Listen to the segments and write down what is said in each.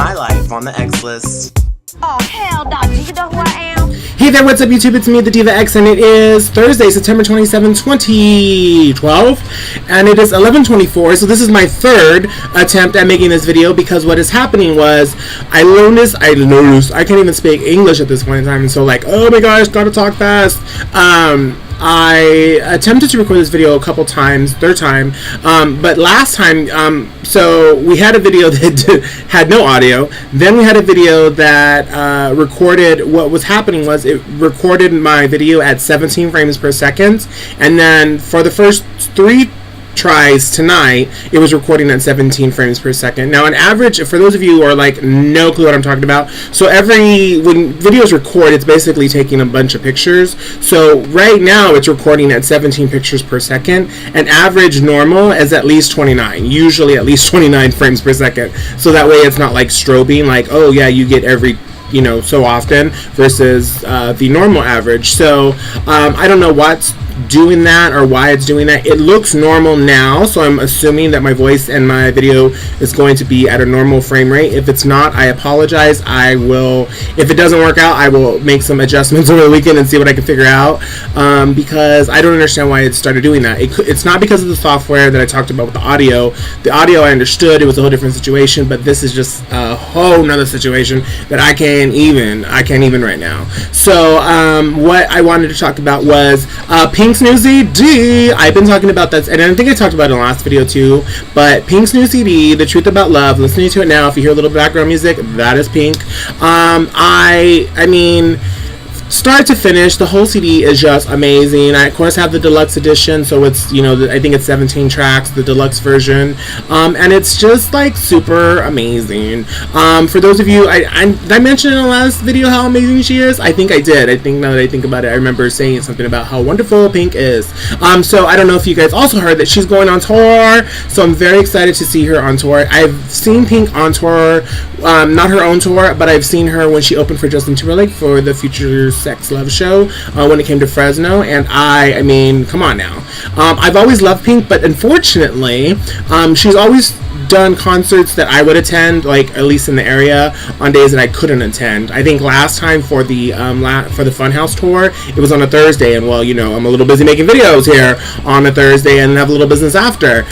my life on the X list. Oh, hell no. Do you know who I am? Hey there, what's up YouTube? It's me, the Diva X, and it is Thursday, September 27, 2012, and it is 11:24, so this is my third attempt at making this video, because what is happening was, I noticed, I can't even speak English at this point in time, and so like, oh my gosh, gotta talk fast. I attempted to record this video a couple times, third time, but last time, so we had a video that had no audio, then we had a video that recorded, what was happening was it recorded my video at 17 frames per second, and then for the first 3 tries tonight, it was recording at 17 frames per second. Now, on average, for those of you who are like, no clue what I'm talking about, so when videos record, it's basically taking a bunch of pictures. So right now, it's recording at 17 pictures per second, and average normal is at least 29, usually at least 29 frames per second. So that way, it's not like strobing, like, oh yeah, you get every, you know, so often, versus the normal average. So I don't know what's doing that or why it's doing that. It looks normal now, so I'm assuming that my voice and my video is going to be at a normal frame rate. If it's not, I apologize. I will, if it doesn't work out, I will make some adjustments over the weekend and see what I can figure out, because I don't understand why it started doing that. It's not because of the software that I talked about with the audio. The audio I understood, it was a whole different situation, but this is just a whole nother situation that I can't even right now. So what I wanted to talk about was Pink's new CD. I've been talking about that, and I think I talked about it in the last video too, but Pink's new CD, The Truth About Love, listening to it now, if you hear a little background music, that is Pink. I mean, start to finish, the whole CD is just amazing. I, of course, have the deluxe edition, so it's, you know, I think it's 17 tracks, the deluxe version, and it's just like super amazing. For those of you, I mentioned in the last video how amazing she is? I think I did. I think now that I think about it, I remember saying something about how wonderful Pink is. So I don't know if you guys also heard that she's going on tour, so I'm very excited to see her on tour. I've seen Pink on tour, not her own tour, but I've seen her when she opened for Justin Timberlake for the Future Sex Love show when it came to Fresno, and I mean, come on now. I've always loved Pink, but unfortunately, she's always done concerts that I would attend, like at least in the area, on days that I couldn't attend. I think last time for the Funhouse tour, it was on a Thursday, and well, you know, I'm a little busy making videos here on a Thursday and have a little business after.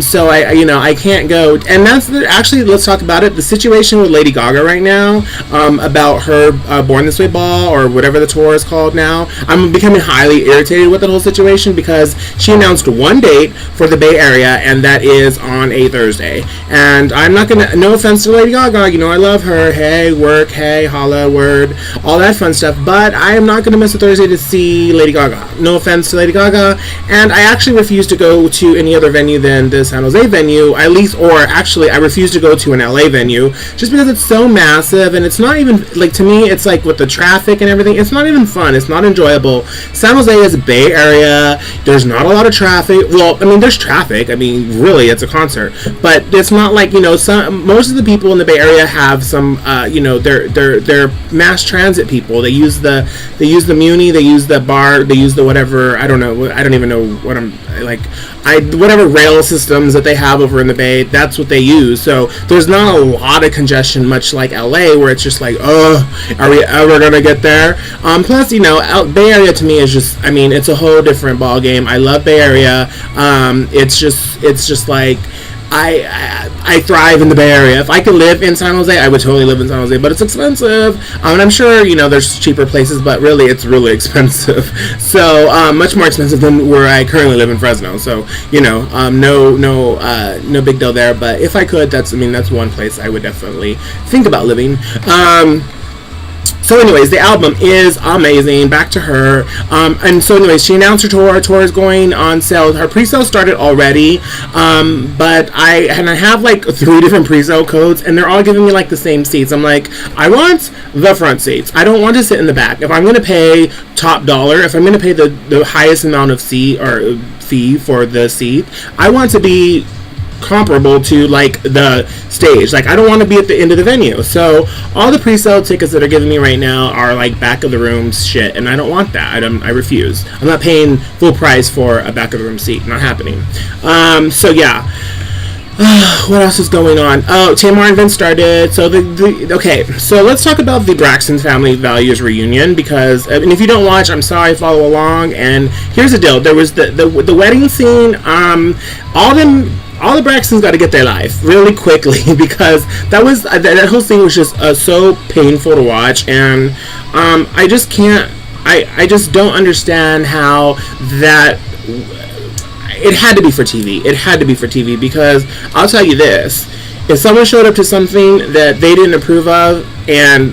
So I can't go, and that's actually, let's talk about it. The situation with Lady Gaga right now, about her Born This Way ball, or whatever the tour is called now. I'm becoming highly irritated with the whole situation, because she announced one date for the Bay Area, and that is on a Thursday. And I'm not gonna, no offense to Lady Gaga, you know, I love her, hey, work, hey, holla, word, all that fun stuff, but I am not gonna miss a Thursday to see Lady Gaga. No offense to Lady Gaga, and I actually refuse to go to any other venue than the San Jose venue, at least, or actually, I refuse to go to an LA venue, just because it's so massive, and it's not even, like, to me, it's like, with the traffic and everything, it's not even fun, it's not enjoyable. San Jose is a Bay Area, there's not a lot of traffic, well, I mean, there's traffic, I mean, really, it's a concert, but it's not like, you know, most of the people in the Bay Area have some, you know, they're mass transit people. They use the Muni, they use the BART, they use the whatever, I don't know, I don't even know what I'm, like, whatever rail systems that they have over in the Bay, that's what they use. So there's not a lot of congestion, much like LA, where it's just like, oh, are we ever gonna get there? Plus, you know, Bay Area to me is just, I mean, it's a whole different ball game. I love Bay Area. It's just like, I thrive in the Bay Area. If I could live in San Jose, I would totally live in San Jose, but it's expensive. And I'm sure, you know, there's cheaper places, but really, it's really expensive. So, much more expensive than where I currently live in Fresno. So, you know, no big deal there. But if I could, that's one place I would definitely think about living. So anyways, the album is amazing. Back to her. And so anyways, she announced her tour. Her tour is going on sale. Her pre-sale started already. But I have like 3 different pre-sale codes, and they're all giving me like the same seats. I'm like, I want the front seats. I don't want to sit in the back. If I'm going to pay top dollar, if I'm going to pay the highest amount of fee for the seat, I want to be comparable to like the stage. Like, I don't want to be at the end of the venue. So all the pre-sale tickets that are giving me right now are like back of the room shit, and I don't want that. I refuse. I'm not paying full price for a back of the room seat. Not happening. So yeah. What else is going on? Oh, Tamar and Vince started. So okay. So let's talk about the Braxton Family Values reunion, because and if you don't watch, I'm sorry. Follow along. And here's the deal. There was the wedding scene. All the Braxtons got to get their life really quickly because that whole scene was just so painful to watch, and I just can't. I just don't understand how that. It had to be for TV. It had to be for TV because I'll tell you this. If someone showed up to something that they didn't approve of and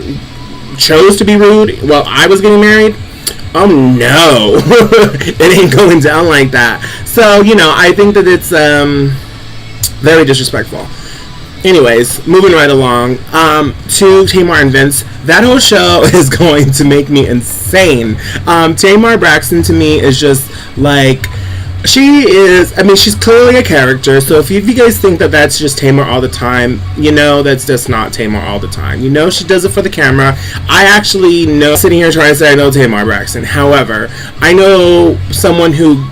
chose to be rude while I was getting married, oh no. It ain't going down like that. So, I think that it's very disrespectful. Anyways, moving right along to Tamar and Vince. That whole show is going to make me insane. Tamar Braxton to me is just like... she's clearly a character, so if you guys think that that's just Tamar all the time, that's just not Tamar all the time. She does it for the camera. I actually know, sitting here trying to say I know Tamar Braxton. However, I know someone who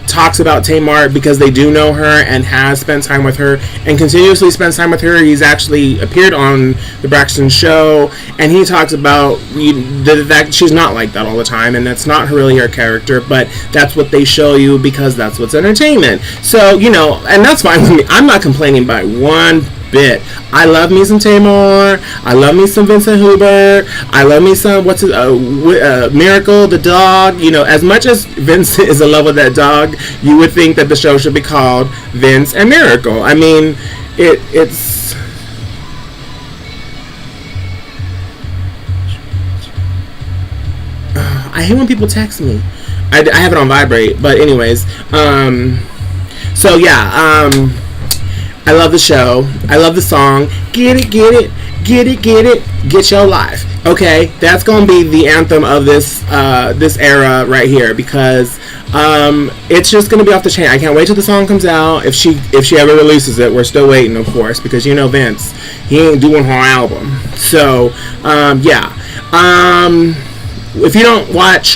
talks about Tamar because they do know her and has spent time with her and continuously spends time with her. He's actually appeared on the Braxton show, and he talks about that she's not like that all the time, and that's not really her character, but that's what they show you because that's what's entertainment. So, and that's fine with me. I'm not complaining by one bit. I love me some Tamar. I love me some Vincent Hubert. I love me some Miracle the dog. As much as Vince is in love with that dog, you would think that the show should be called Vince and Miracle. I mean, it's. I hate when people text me. I have it on vibrate, but anyways. So yeah. I love the show. I love the song. Get it, get it, get it, get it, get your life. Okay, that's gonna be the anthem of this era right here because it's just gonna be off the chain. I can't wait till the song comes out. If she ever releases it, we're still waiting, of course, because Vince, he ain't doing her album. So yeah. If you don't watch,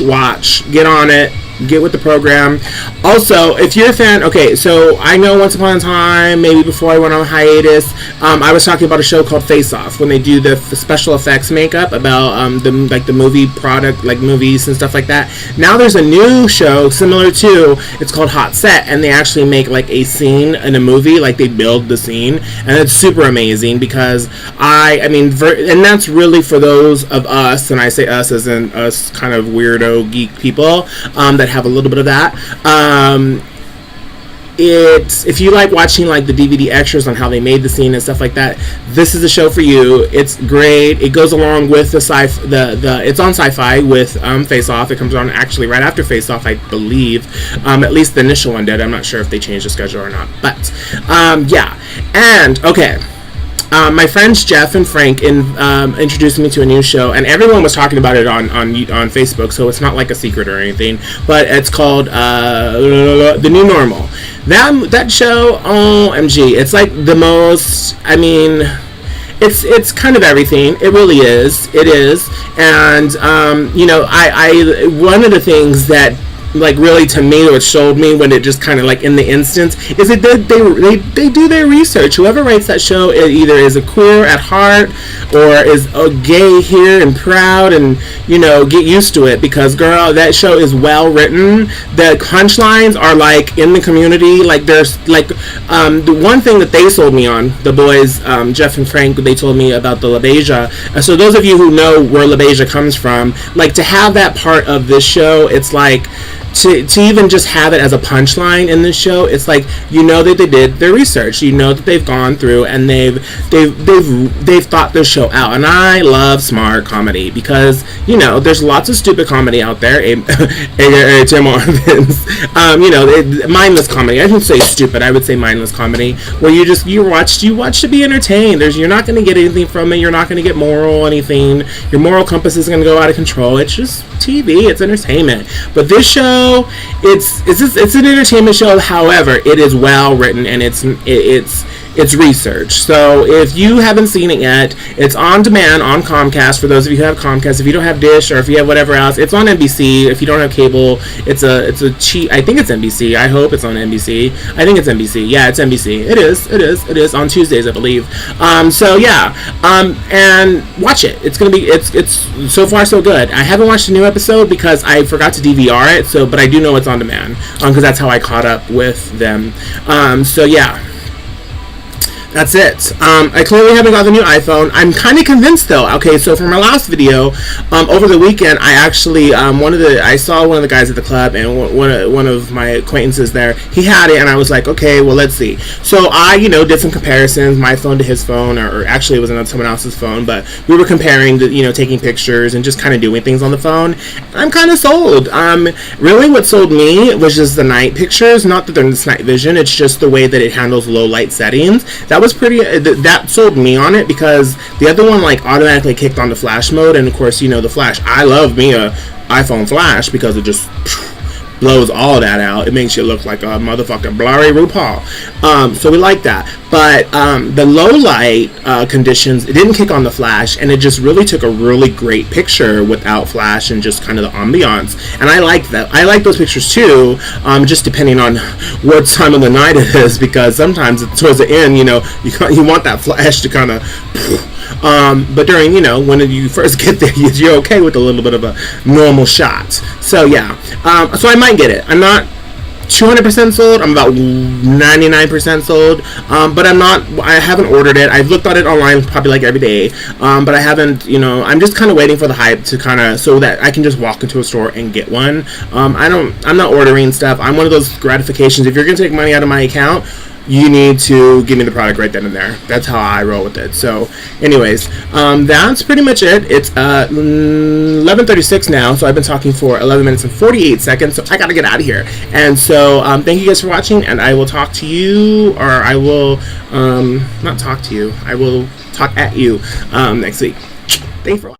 get on it. Get with the program. Also, if you're a fan, okay, so I know once upon a time, maybe before I went on hiatus, I was talking about a show called Face Off when they do the special effects makeup about the movie product, like movies and stuff like that. Now there's a new show similar to, it's called Hot Set, and they actually make like a scene in a movie, like they build the scene, and it's super amazing because and that's really for those of us, and I say us as in us kind of weirdo geek people that have a little bit of that. If you like watching like the DVD extras on how they made the scene and stuff like that, this is a show for you. It's great. It goes along with the it's on Sci-Fi with Face Off. It comes on actually right after Face Off, I believe. At least the initial one did. I'm not sure if they changed the schedule or not. But yeah. And okay. My friends Jeff and Frank introduced me to a new show, and everyone was talking about it on Facebook, so it's not like a secret or anything. But it's called The New Normal. That show, OMG, it's like the most. I mean, it's kind of everything. It really is. It is, and I one of the things that, like, really to me, what showed me when it just kind of like in the instance is that they do their research. Whoever writes that show either is a queer at heart or is gay here and proud, and get used to it because girl, that show is well written. The punchlines are like in the community. Like there's like the one thing that they sold me on, the boys, Jeff and Frank, they told me about the LaBeija. So those of you who know where LaBeija comes from, like to have that part of this show, it's like to even just have it as a punchline in this show, it's like that they did their research, that they've gone through and they've thought this show out. And I love smart comedy because there's lots of stupid comedy out there, aka Tim Vince. Mindless comedy. I shouldn't say stupid, I would say mindless comedy, where you watch to be entertained. You're not going to get anything from it. You're not going to get moral anything. Your moral compass is going to go out of control. It's just TV. It's entertainment. But this show, it's an entertainment show. However, it is well written and it's it's research. So if you haven't seen it yet, it's on demand on Comcast. For those of you who have Comcast, if you don't have Dish or if you have whatever else, it's on NBC. If you don't have cable, it's a cheap. I think it's NBC. I hope it's on NBC. I think it's NBC. Yeah, it's NBC. It is on Tuesdays, I believe. So yeah, and watch it. It's gonna be. It's so far so good. I haven't watched a new episode because I forgot to DVR it. So, but I do know it's on demand because that's how I caught up with them. So yeah. That's it. I clearly haven't got the new iPhone. I'm kind of convinced though. Okay, so for my last video, over the weekend, I actually I saw one of the guys at the club, and one of my acquaintances there, he had it, and I was like, okay, well, let's see. So I, did some comparisons, my phone to his phone, or actually it was on someone else's phone, but we were comparing, taking pictures and just kind of doing things on the phone. I'm kind of sold. Really, what sold me was just the night pictures. Not that they're in this night vision. It's just the way that it handles low light settings. That was pretty. That sold me on it because the other one automatically kicked on the flash mode, and of course the flash. I love me a iPhone flash because it just blows all that out. It makes you look like a motherfucking blurry RuPaul. So we like that. But the low light conditions, it didn't kick on the flash, and it just really took a really great picture without flash and just kind of the ambiance. And I like that. I like those pictures too, just depending on what time of the night it is, because sometimes towards the end, you want that flash to kind of. But during, when you first get there, you're okay with a little bit of a normal shot. So yeah, so I might get it. I'm not 200% sold. I'm about 99% sold. But I haven't ordered it. I've looked at it online probably every day. But I haven't, I'm just kind of waiting for the hype to so that I can just walk into a store and get one. I'm not ordering stuff. I'm one of those gratifications. If you're going to take money out of my account, you need to give me the product right then and there. That's how I roll with it. So anyways, that's pretty much it. It's 11:36 now, so I've been talking for 11 minutes and 48 seconds, so I gotta get out of here. And so thank you guys for watching, and I will talk to you, or I will not talk to you, I will talk at you next week. Thanks for watching.